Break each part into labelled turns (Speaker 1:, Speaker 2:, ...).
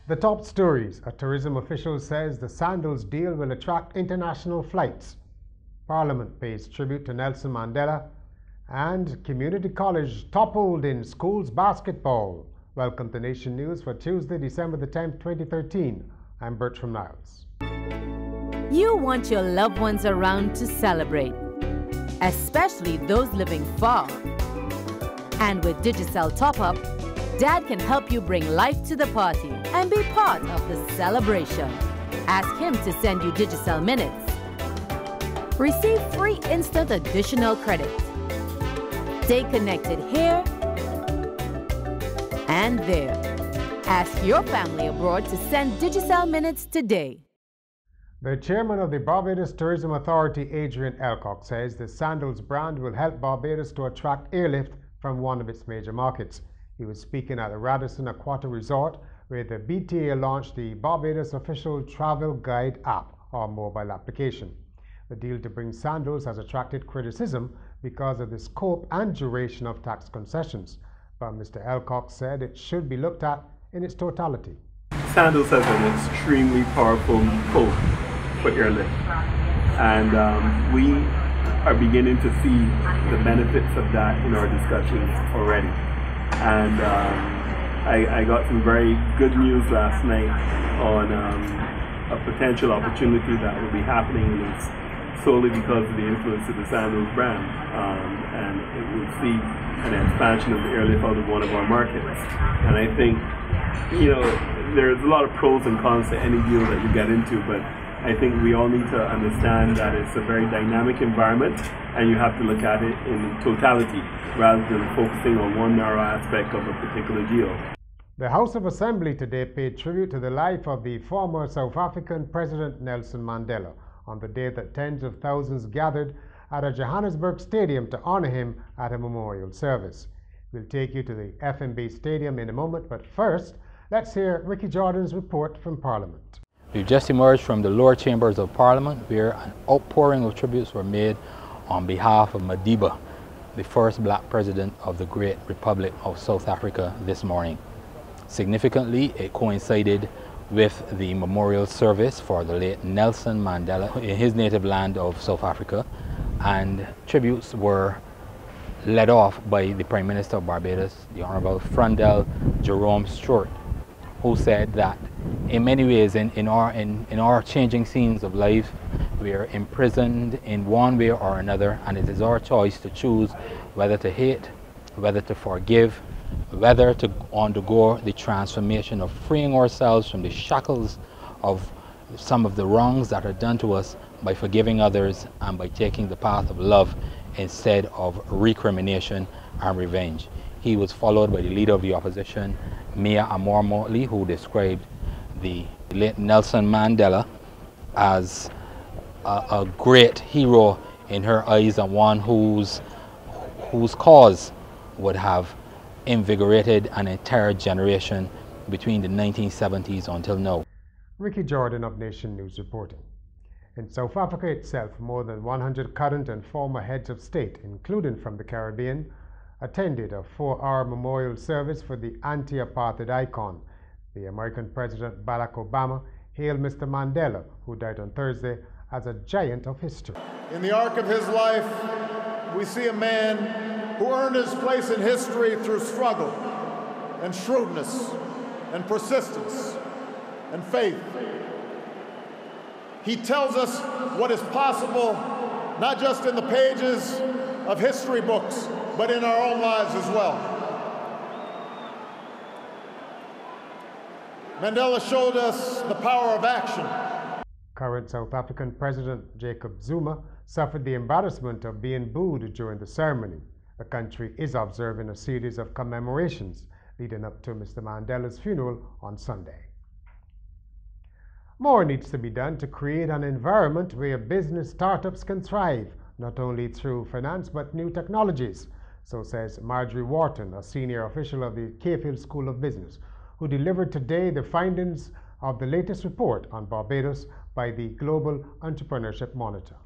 Speaker 1: The top stories: a tourism official says the Sandals deal will attract international flights. Parliament pays tribute to Nelson Mandela. And community college toppled in schools basketball. Welcome to Nation News for Tuesday, December the 10th, 2013. I'm Bertram Niles.
Speaker 2: You want your loved ones around to celebrate, especially those living far. And with Digicel Top-Up, Dad can help you bring life to the party and be part of the celebration. Ask him to send you Digicel Minutes. Receive free instant additional credit. Stay connected here and there. Ask your family abroad to send Digicel Minutes today.
Speaker 1: The chairman of the Barbados Tourism Authority, Adrian Elcock, says the Sandals brand will help Barbados to attract airlift from one of its major markets. He was speaking at the Radisson Aquatic Resort, where the BTA launched the Barbados Official Travel Guide app, or mobile application. The deal to bring Sandals has attracted criticism because of the scope and duration of tax concessions, but Mr. Elcock said it should be looked at in its totality.
Speaker 3: Sandals has an extremely powerful pull for airlift, and we are beginning to see the benefits of that in our discussions already. And I got some very good news last night on a potential opportunity that will be happening, and it's solely because of the influence of the Sandals brand, and it will see an expansion of the airlift out of one of our markets. And I think, you know, there's a lot of pros and cons to any deal that you get into, but I think we all need to understand that it's a very dynamic environment, and you have to look at it in totality rather than focusing on one narrow aspect of a particular deal.
Speaker 1: The House of Assembly today paid tribute to the life of the former South African President Nelson Mandela on the day that tens of thousands gathered at a Johannesburg stadium to honor him at a memorial service. We'll take you to the FNB Stadium in a moment, but first, let's hear Ricky Jordan's report from Parliament.
Speaker 4: We've just emerged from the lower chambers of Parliament, where an outpouring of tributes were made on behalf of Madiba, the first black president of the Great Republic of South Africa, this morning. Significantly, it coincided with the memorial service for the late Nelson Mandela in his native land of South Africa, and tributes were led off by the Prime Minister of Barbados, the Honorable Frandel Jerome Stewart, who said that in many ways in our changing scenes of life, we are imprisoned in one way or another, and it is our choice to choose whether to hate, whether to forgive, whether to undergo the transformation of freeing ourselves from the shackles of some of the wrongs that are done to us by forgiving others and by taking the path of love instead of recrimination and revenge. He was followed by the leader of the opposition, Mia Amor Motley, who described the late Nelson Mandela as a great hero in her eyes, and one whose cause would have invigorated an entire generation between the 1970s until now.
Speaker 1: Ricky Jordan of Nation News reporting. In South Africa itself, more than 100 current and former heads of state, including from the Caribbean, attended a 4-hour memorial service for the anti-apartheid icon. The American President Barack Obama hailed Mr. Mandela, who died on Thursday, as a giant of history.
Speaker 5: In the arc of his life, we see a man who earned his place in history through struggle and shrewdness and persistence and faith. He tells us what is possible, not just in the pages of history books, but in our own lives as well. Mandela showed us the power of action.
Speaker 1: Current South African President Jacob Zuma suffered the embarrassment of being booed during the ceremony. The country is observing a series of commemorations leading up to Mr. Mandela's funeral on Sunday. More needs to be done to create an environment where business startups can thrive, not only through finance but new technologies. So says Marjorie Wharton, a senior official of the Cayfield School of Business, who delivered today the findings of the latest report on Barbados by the Global Entrepreneurship Monitor.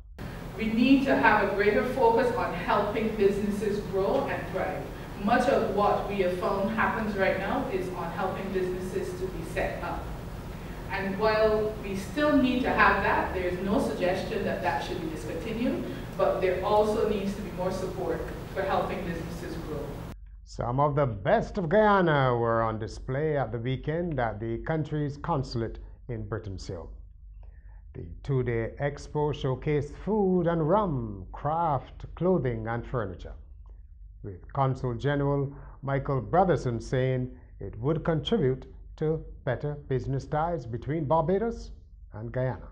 Speaker 6: We need to have a greater focus on helping businesses grow and thrive. Much of what we have found happens right now is on helping businesses to be set up. And while we still need to have that, there is no suggestion that that should be discontinued, but there also needs to be more support for helping businesses grow.
Speaker 1: Some of the best of Guyana were on display at the weekend at the country's consulate in Britain-Seal. The two-day expo showcased food and rum, craft, clothing and furniture, with Consul General Michael Brotherson saying it would contribute to better business ties between Barbados and Guyana.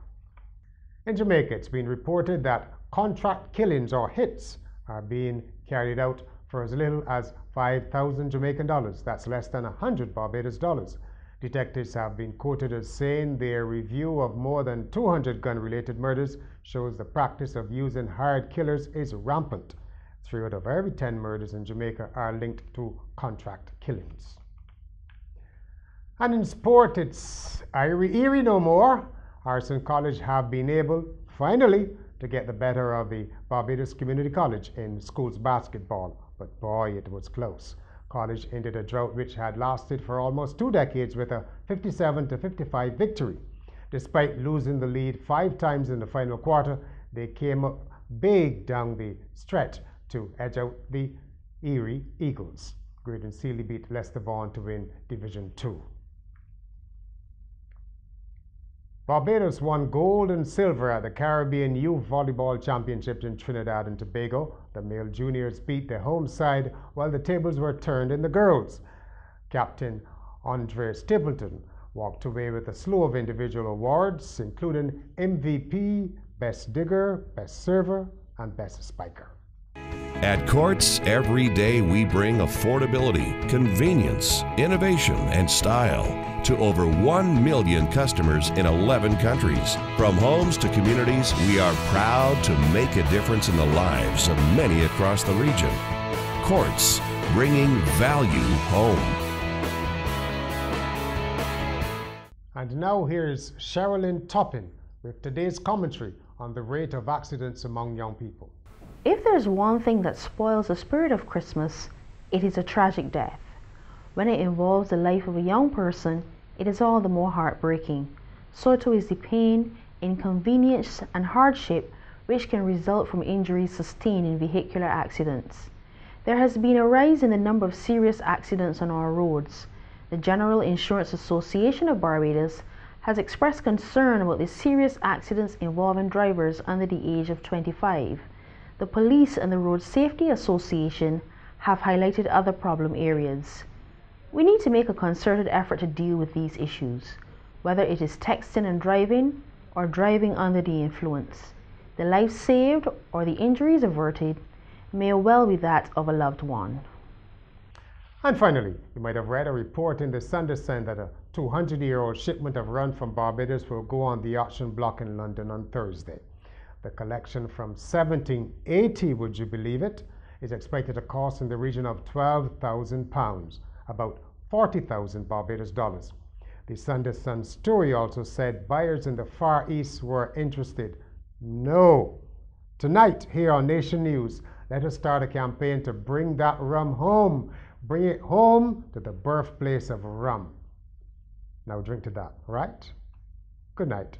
Speaker 1: In Jamaica, it's been reported that contract killings or hits are being carried out for as little as 5,000 Jamaican dollars. That's less than 100 Barbados dollars. Detectives have been quoted as saying their review of more than 200 gun-related murders shows the practice of using hired killers is rampant. 3 out of every 10 murders in Jamaica are linked to contract killings. And in sport, it's eerie no more. Harrison College have been able, finally, to get the better of the Barbados Community College in schools basketball. But boy, it was close. College ended a drought which had lasted for almost 2 decades with a 57-55 victory. Despite losing the lead 5 times in the final quarter, they came up big down the stretch to edge out the Erie Eagles. Graydon Sealy beat Leicester Vaughan to win Division 2. Barbados won gold and silver at the Caribbean Youth Volleyball Championships in Trinidad and Tobago. The male juniors beat their home side while the tables were turned in the girls. Captain Andre Stapleton walked away with a slew of individual awards, including MVP, Best Digger, Best Server, and Best Spiker.
Speaker 7: At Courts, every day we bring affordability, convenience, innovation, and style to over 1 million customers in 11 countries. From homes to communities, we are proud to make a difference in the lives of many across the region. Courts, bringing value home.
Speaker 1: And now here's Sherilyn Toppin with today's commentary on the rate of accidents among young people.
Speaker 8: If there's one thing that spoils the spirit of Christmas, it is a tragic death. When it involves the life of a young person, it is all the more heartbreaking. So too is the pain, inconvenience, and hardship which can result from injuries sustained in vehicular accidents. There has been a rise in the number of serious accidents on our roads. The General Insurance Association of Barbados has expressed concern about the serious accidents involving drivers under the age of 25. The Police and the Road Safety Association have highlighted other problem areas. We need to make a concerted effort to deal with these issues, whether it is texting and driving or driving under the influence. The life saved or the injuries averted may well be that of a loved one.
Speaker 1: And finally, you might have read a report in the Sandals that a 200-year-old shipment of rum from Barbados will go on the auction block in London on Thursday. The collection from 1780, would you believe it, is expected to cost in the region of £12,000, about 40,000 Barbados dollars. The Sunday Sun story also said buyers in the Far East were interested. No. Tonight, here on Nation News, let us start a campaign to bring that rum home. Bring it home to the birthplace of rum. Now drink to that, right? Good night.